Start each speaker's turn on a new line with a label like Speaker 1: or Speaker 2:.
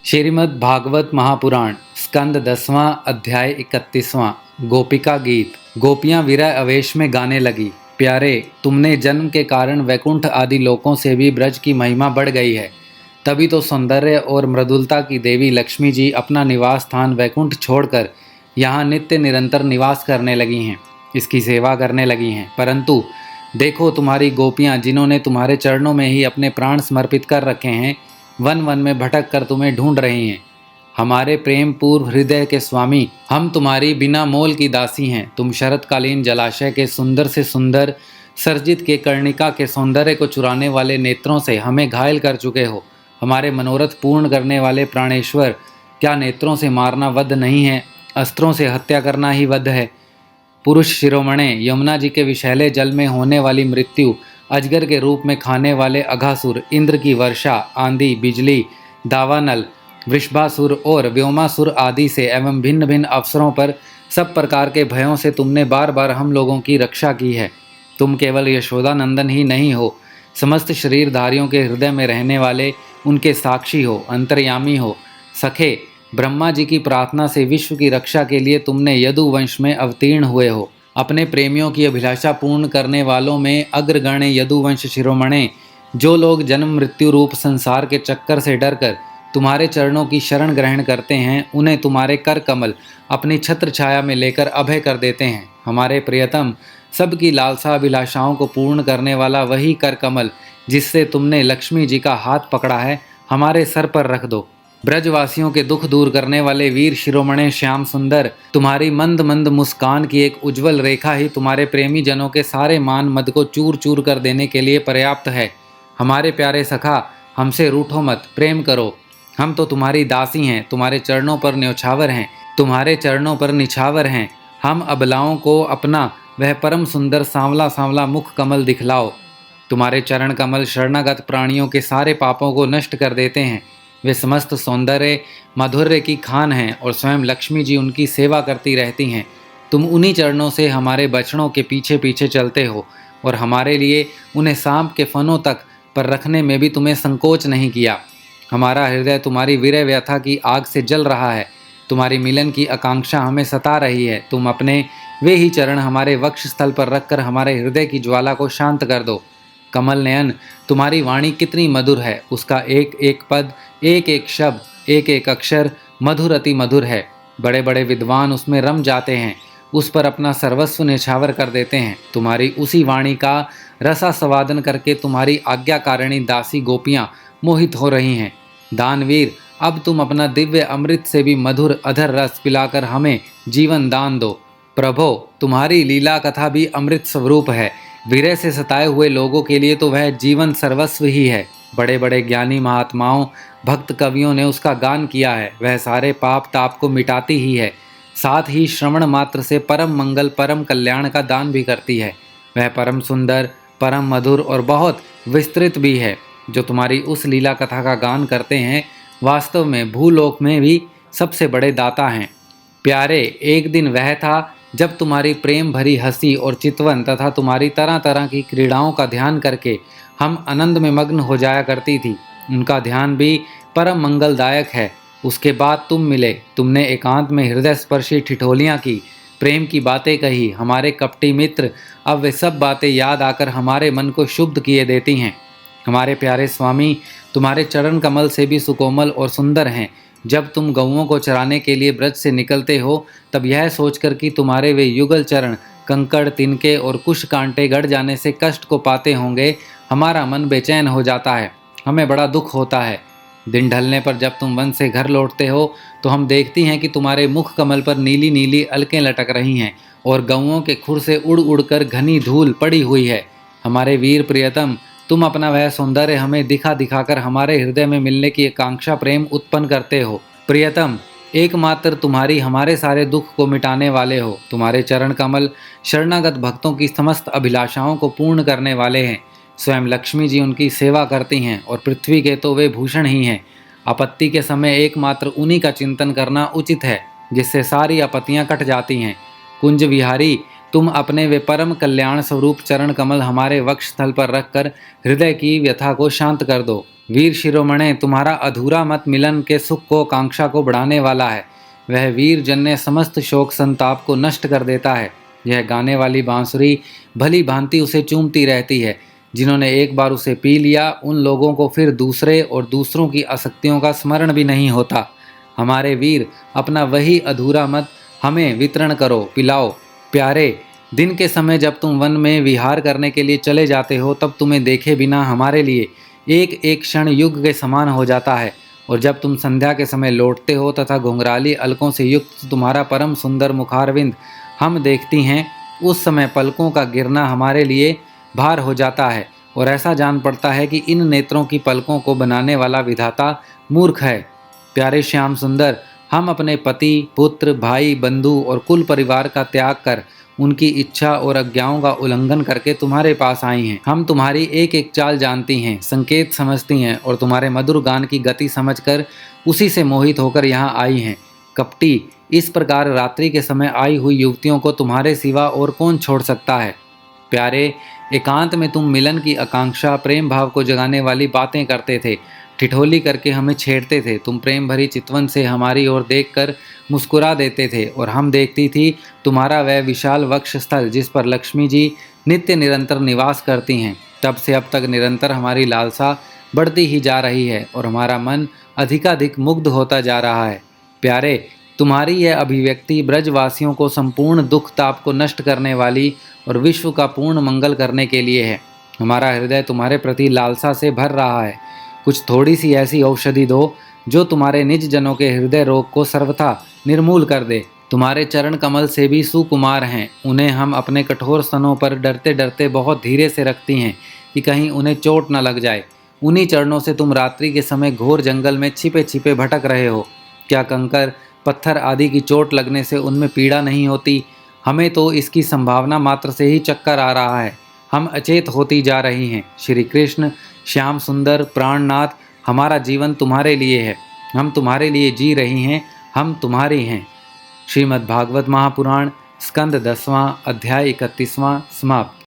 Speaker 1: श्रीमद् भागवत महापुराण स्कंद 10वां अध्याय 31वां। गोपिका गीत। गोपियां विरह आवेश में गाने लगी। प्यारे, तुमने जन्म के कारण वैकुंठ आदि लोकों से भी ब्रज की महिमा बढ़ गई है। तभी तो सौंदर्य और मृदुलता की देवी लक्ष्मी जी अपना निवास स्थान वैकुंठ छोड़कर यहाँ नित्य निरंतर निवास करने लगी हैं, इसकी सेवा करने लगी हैं। परंतु देखो, तुम्हारी गोपियाँ जिन्होंने तुम्हारे चरणों में ही अपने प्राण समर्पित कर रखे हैं, वन वन में भटक कर तुम्हें ढूंढ रही हैं। हमारे प्रेम पूर्व हृदय के स्वामी, हम तुम्हारी बिना मोल की दासी हैं। तुम शरतकालीन जलाशय के सुंदर से सुंदर सर्जित के कर्णिका के सौंदर्य को चुराने वाले नेत्रों से हमें घायल कर चुके हो। हमारे मनोरथ पूर्ण करने वाले प्राणेश्वर, क्या नेत्रों से मारना वध नहीं है? अस्त्रों से हत्या करना ही वध है। पुरुष शिरोमणे, यमुना जी के विषैले जल में होने वाली मृत्यु, अजगर के रूप में खाने वाले अघासुर, इंद्र की वर्षा, आंधी, बिजली, दावानल, वृषभासुर और व्योमासुर आदि से एवं भिन्न भिन्न अवसरों पर सब प्रकार के भयों से तुमने बार बार हम लोगों की रक्षा की है। तुम केवल यशोदा नंदन ही नहीं हो, समस्त शरीरधारियों के हृदय में रहने वाले उनके साक्षी हो, अंतर्यामी हो। सखे, ब्रह्मा जी की प्रार्थना से विश्व की रक्षा के लिए तुमने यदुवंश में अवतीर्ण हुए हो। अपने प्रेमियों की अभिलाषा पूर्ण करने वालों में अग्रगण्य यदुवंश शिरोमणे, जो लोग जन्म मृत्यु रूप संसार के चक्कर से डरकर तुम्हारे चरणों की शरण ग्रहण करते हैं, उन्हें तुम्हारे कर कमल अपनी छत्र छाया में लेकर अभय कर देते हैं। हमारे प्रियतम, सबकी लालसा अभिलाषाओं को पूर्ण करने वाला वही कर कमल जिससे तुमने लक्ष्मी जी का हाथ पकड़ा है, हमारे सर पर रख दो। ब्रजवासियों के दुख दूर करने वाले वीर शिरोमणे श्याम सुंदर, तुम्हारी मंद मंद मुस्कान की एक उज्जवल रेखा ही तुम्हारे प्रेमी जनों के सारे मान मद को चूर चूर कर देने के लिए पर्याप्त है। हमारे प्यारे सखा, हमसे रूठो मत, प्रेम करो। हम तो तुम्हारी दासी हैं, तुम्हारे चरणों पर न्यौछावर हैं, तुम्हारे चरणों पर निछावर हैं। हम अबलाओं को अपना वह परम सुंदर सांवला सांवला मुख कमल दिखलाओ। तुम्हारे चरण कमल शरणागत प्राणियों के सारे पापों को नष्ट कर देते हैं। वे समस्त सौंदर्य माधुर्य की खान हैं और स्वयं लक्ष्मी जी उनकी सेवा करती रहती हैं। तुम उन्हीं चरणों से हमारे बछड़ों के पीछे पीछे चलते हो और हमारे लिए उन्हें सांप के फनों तक पर रखने में भी तुम्हें संकोच नहीं किया। हमारा हृदय तुम्हारी विरह व्यथा की आग से जल रहा है। तुम्हारी मिलन की आकांक्षा हमें सता रही है। तुम अपने वे ही चरण हमारे वक्ष स्थल पर रखकर हमारे हृदय की ज्वाला को शांत कर दो। कमल नयन, तुम्हारी वाणी कितनी मधुर है, उसका एक एक पद, एक एक शब्द, एक एक अक्षर मधुर अति मधुर है। बड़े बड़े विद्वान उसमें रम जाते हैं, उस पर अपना सर्वस्व निछावर कर देते हैं। तुम्हारी उसी वाणी का रसास्वादन करके तुम्हारी आज्ञाकारिणी दासी गोपियां मोहित हो रही हैं। दानवीर, अब तुम अपना दिव्य अमृत से भी मधुर अधर रस पिलाकर हमें जीवन दान दो। प्रभो, तुम्हारी लीला कथा भी अमृत स्वरूप है। विरह से सताए हुए लोगों के लिए तो वह जीवन सर्वस्व ही है। बड़े बड़े ज्ञानी महात्माओं, भक्त कवियों ने उसका गान किया है। वह सारे पाप ताप को मिटाती ही है, साथ ही श्रवण मात्र से परम मंगल परम कल्याण का दान भी करती है। वह परम सुंदर, परम मधुर और बहुत विस्तृत भी है। जो तुम्हारी उस लीला कथा का गान करते हैं, वास्तव में भूलोक में भी सबसे बड़े दाता हैं। प्यारे, एक दिन वह था जब तुम्हारी प्रेम भरी हंसी और चितवन तथा तुम्हारी तरह तरह की क्रीड़ाओं का ध्यान करके हम आनंद में मग्न हो जाया करती थी। उनका ध्यान भी परम मंगलदायक है। उसके बाद तुम मिले, तुमने एकांत में हृदय स्पर्शी ठिठोलियाँ की, प्रेम की बातें कही। हमारे कपटी मित्र, अब वे सब बातें याद आकर हमारे मन को शुद्ध किए देती हैं। हमारे प्यारे स्वामी, तुम्हारे चरण कमल से भी सुकोमल और सुंदर हैं। जब तुम गौओं को चराने के लिए ब्रज से निकलते हो, तब यह सोचकर कि तुम्हारे वे युगल चरण कंकड़, तिनके और कुश कांटे गड़ जाने से कष्ट को पाते होंगे, हमारा मन बेचैन हो जाता है। हमें बड़ा दुख होता है। दिन ढलने पर जब तुम वन से घर लौटते हो, तो हम देखती हैं कि तुम्हारे मुख कमल पर नीली नीली अलकें लटक रही हैं और गौओं के खुर से उड़ उड़ कर घनी धूल पड़ी हुई है। हमारे वीर प्रियतम, तुम अपना वह सौंदर्य हमें दिखा दिखाकर हमारे हृदय में मिलने की आकांक्षा प्रेम उत्पन्न करते हो। प्रियतम, एकमात्र तुम्हारी हमारे सारे दुख को मिटाने वाले हो। तुम्हारे चरण कमल शरणागत भक्तों की समस्त अभिलाषाओं को पूर्ण करने वाले हैं। स्वयं लक्ष्मी जी उनकी सेवा करती हैं और पृथ्वी के तो वे भूषण ही हैं। आपत्ति के समय एकमात्र उन्हीं का चिंतन करना उचित है, जिससे सारी आपत्तियां कट जाती हैं। कुंज विहारी, तुम अपने वे परम कल्याण स्वरूप चरण कमल हमारे वक्ष स्थल पर रखकर हृदय की व्यथा को शांत कर दो। वीर शिरोमणे, तुम्हारा अधूरा मत मिलन के सुख को कांक्षा को बढ़ाने वाला है। वह वीर जन्य समस्त शोक संताप को नष्ट कर देता है। यह गाने वाली बांसुरी भली भांति उसे चूमती रहती है। जिन्होंने एक बार उसे पी लिया, उन लोगों को फिर दूसरे और दूसरों की आसक्तियों का स्मरण भी नहीं होता। हमारे वीर, अपना वही अधूरा मत हमें वितरण करो, पिलाओ। प्यारे, दिन के समय जब तुम वन में विहार करने के लिए चले जाते हो, तब तुम्हें देखे बिना हमारे लिए एक एक क्षण युग के समान हो जाता है। और जब तुम संध्या के समय लौटते हो तथा घुंघराली अलकों से युक्त तुम्हारा परम सुंदर मुखारविंद हम देखती हैं, उस समय पलकों का गिरना हमारे लिए भार हो जाता है और ऐसा जान पड़ता है कि इन नेत्रों की पलकों को बनाने वाला विधाता मूर्ख है। प्यारे श्याम सुंदर, हम अपने पति, पुत्र, भाई, बंधु और कुल परिवार का त्याग कर, उनकी इच्छा और आज्ञाओं का उल्लंघन करके तुम्हारे पास आई हैं। हम तुम्हारी एक एक चाल जानती हैं, संकेत समझती हैं और तुम्हारे मधुर गान की गति समझकर उसी से मोहित होकर यहाँ आई हैं। कपटी, इस प्रकार रात्रि के समय आई हुई युवतियों को तुम्हारे सिवा और कौन छोड़ सकता है। प्यारे, एकांत में तुम मिलन की आकांक्षा, प्रेम भाव को जगाने वाली बातें करते थे, ठिठोली करके हमें छेड़ते थे। तुम प्रेम भरी चितवन से हमारी ओर देखकर मुस्कुरा देते थे और हम देखती थी तुम्हारा वह विशाल वक्ष स्थल जिस पर लक्ष्मी जी नित्य निरंतर निवास करती हैं। तब से अब तक निरंतर हमारी लालसा बढ़ती ही जा रही है और हमारा मन अधिकाधिक मुग्ध होता जा रहा है। प्यारे, तुम्हारी यह अभिव्यक्ति ब्रजवासियों को संपूर्ण दुख ताप को नष्ट करने वाली और विश्व का पूर्ण मंगल करने के लिए है। हमारा हृदय तुम्हारे प्रति लालसा से भर रहा है। कुछ थोड़ी सी ऐसी औषधि दो जो तुम्हारे निज जनों के हृदय रोग को सर्वथा निर्मूल कर दे। तुम्हारे चरण कमल से भी सुकुमार हैं, उन्हें हम अपने कठोर स्तनों पर डरते डरते बहुत धीरे से रखती हैं कि कहीं उन्हें चोट न लग जाए। उन्हीं चरणों से तुम रात्रि के समय घोर जंगल में छिपे छिपे भटक रहे हो। क्या कंकर, पत्थर आदि की चोट लगने से उनमें पीड़ा नहीं होती? हमें तो इसकी संभावना मात्र से ही चक्कर आ रहा है। हम अचेत होती जा रही हैं। श्री कृष्ण, श्याम सुंदर, प्राणनाथ, हमारा जीवन तुम्हारे लिए है। हम तुम्हारे लिए जी रही हैं, हम तुम्हारी हैं। श्रीमद् भागवत महापुराण, स्कंद 10वां, अध्याय 31वां, समाप्त।